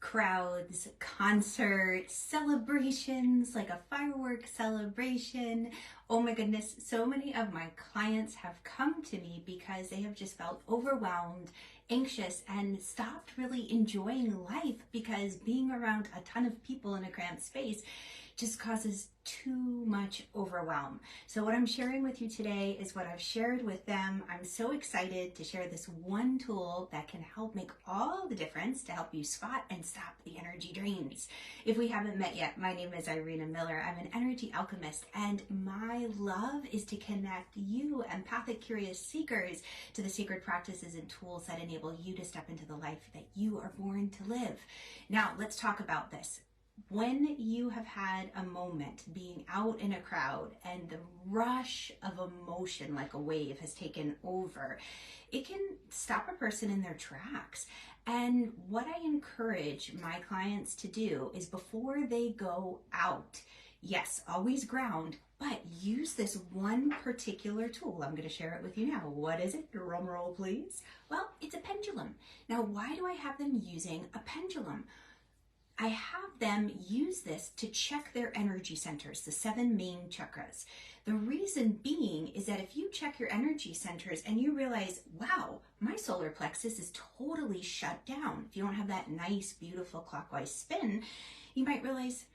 crowds, concerts, celebrations, like a fireworks celebration. Oh my goodness, so many of my clients have come to me because they have just felt overwhelmed, anxious, and stopped really enjoying life because being around a ton of people in a cramped space just causes too much overwhelm. So what I'm sharing with you today is what I've shared with them. I'm so excited to share this one tool that can help make all the difference to help you spot and stop the energy drains. If we haven't met yet, my name is Irina Miller. I'm an energy alchemist, and my love is to connect you, empathic, curious seekers, to the sacred practices and tools that enable you to step into the life that you are born to live. Now, let's talk about this. When you have had a moment being out in a crowd and the rush of emotion like a wave has taken over, it can stop a person in their tracks. And what I encourage my clients to do is before they go out, yes, always ground, but use this one particular tool. I'm going to share it with you now. What is it? Drum roll, please. Well, it's a pendulum. Now, why do I have them using a pendulum? I have them use this to check their energy centers, the 7 main chakras. The reason being is that if you check your energy centers and you realize, wow, my solar plexus is totally shut down. If you don't have that nice, beautiful clockwise spin, you might realize,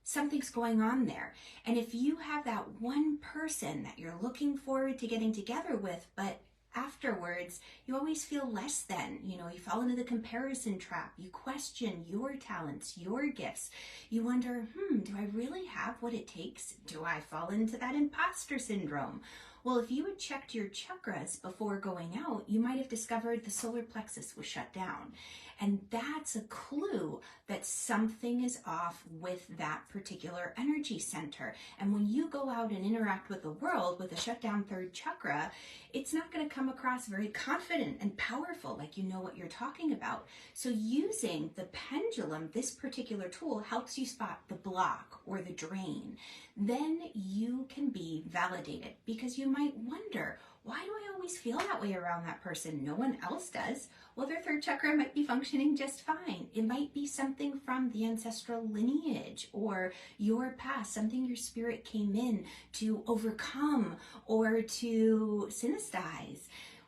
something's going on there. And if you have that one person that you're looking forward to getting together with, but afterwards, you always feel less than, you fall into the comparison trap. You question your talents, your gifts. You wonder, do I really have what it takes? Do I fall into that imposter syndrome? Well, if you had checked your chakras before going out, you might have discovered the solar plexus was shut down. And that's a clue that something is off with that particular energy center. And when you go out and interact with the world with a shut down 3rd chakra, it's not going to come across very confident and powerful, like you know what you're talking about. So using the pendulum, this particular tool, helps you spot the block or the drain. Then you can be validated, because you might wonder, why do I always feel that way around that person? No one else does. Well, their 3rd chakra might be functioning just fine. It might be something from the ancestral lineage or your past, something your spirit came in to overcome or to synesthetize.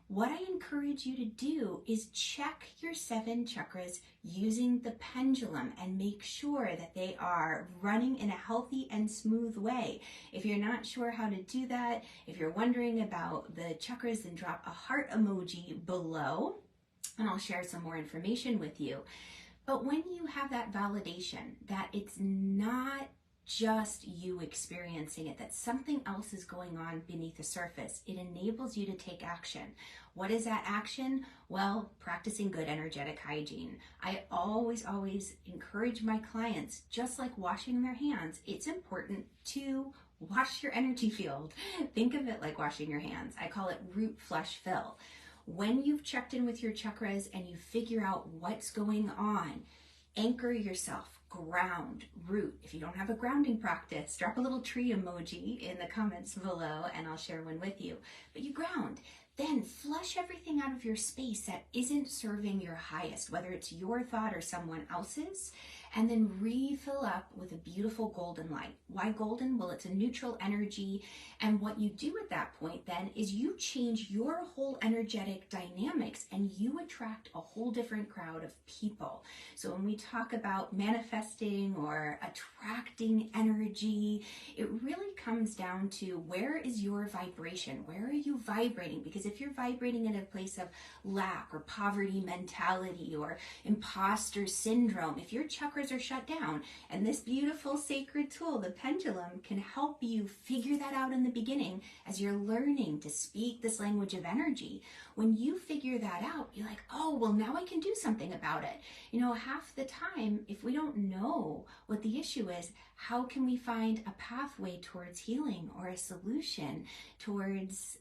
What I encourage you to do is check your 7 chakras using the pendulum and make sure that they are running in a healthy and smooth way. If you're not sure how to do that, if you're wondering about the chakras, then drop a heart emoji below and I'll share some more information with you. But when you have that validation that it's not just you experiencing it, that something else is going on beneath the surface, it enables you to take action. What is that action? Well, practicing good energetic hygiene. I always encourage my clients, just like washing their hands, it's important to wash your energy field. Think of it like washing your hands. I call it root, flush, fill. When you've checked in with your chakras and you figure out what's going on, anchor yourself, ground, root. If you don't have a grounding practice, drop a little tree emoji in the comments below and I'll share one with you. But you ground. Then flush everything out of your space that isn't serving your highest, whether it's your thought or someone else's, and then refill up with a beautiful golden light. Why golden? Well, it's a neutral energy, and what you do at that point then is you change your whole energetic dynamics and you attract a whole different crowd of people. So when we talk about manifesting or attracting energy, it really comes down to where is your vibration? Where are you vibrating? Because if you're vibrating in a place of lack or poverty mentality or imposter syndrome, if your chakras are shut down, and this beautiful sacred tool, the pendulum, can help you figure that out in the beginning as you're learning to speak this language of energy. When you figure that out, you're like, oh, well, now I can do something about it. Half the time, if we don't know what the issue is, how can we find a pathway towards healing or a solution towards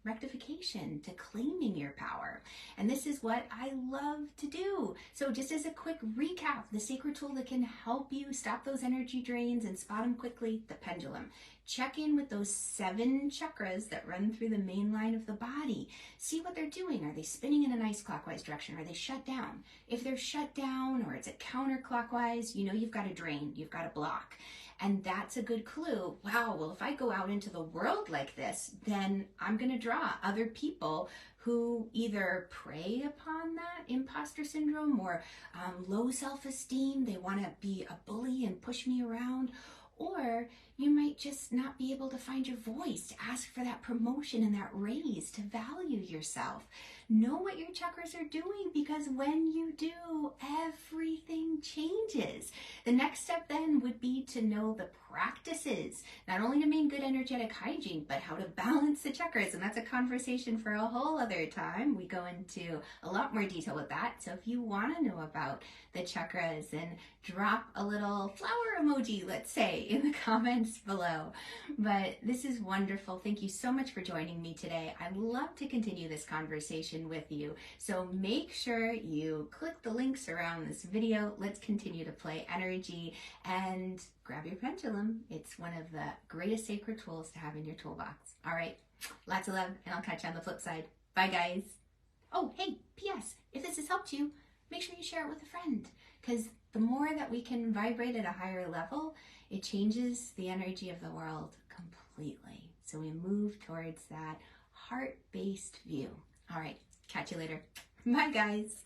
rectification, to claiming your power? And this is what I love to do. So just as a quick recap, the sacred tool that can help you stop those energy drains and spot them quickly, the pendulum. Check in with those 7 chakras that run through the main line of the body. See what they're doing. Are they spinning in a nice clockwise direction? Are they shut down? If they're shut down or it's a counterclockwise, you know you've got a drain, you've got a block. And that's a good clue. Wow, well, if I go out into the world like this, then I'm going to draw other people who either prey upon that imposter syndrome or low self-esteem. They want to be a bully and push me around. Or you might just not be able to find your voice to ask for that promotion and that raise, to value yourself. Know what your chakras are doing, because when you do, everything changes. The next step then would be to know the practices, not only to maintain good energetic hygiene, but how to balance the chakras. And that's a conversation for a whole other time. We go into a lot more detail with that. So if you want to know about the chakras, and drop a little flower emoji, let's say, in the comments below. But this is wonderful. Thank you so much for joining me today. I'd love to continue this conversation with you. So make sure you click the links around this video. Let's continue to play energy and grab your pendulum. It's one of the greatest sacred tools to have in your toolbox. All right, lots of love, and I'll catch you on the flip side. Bye, guys. Oh, hey, P.S. If this has helped you, make sure you share it with a friend, because the more that we can vibrate at a higher level, it changes the energy of the world completely. So we move towards that heart-based view. All right, catch you later. Bye, guys.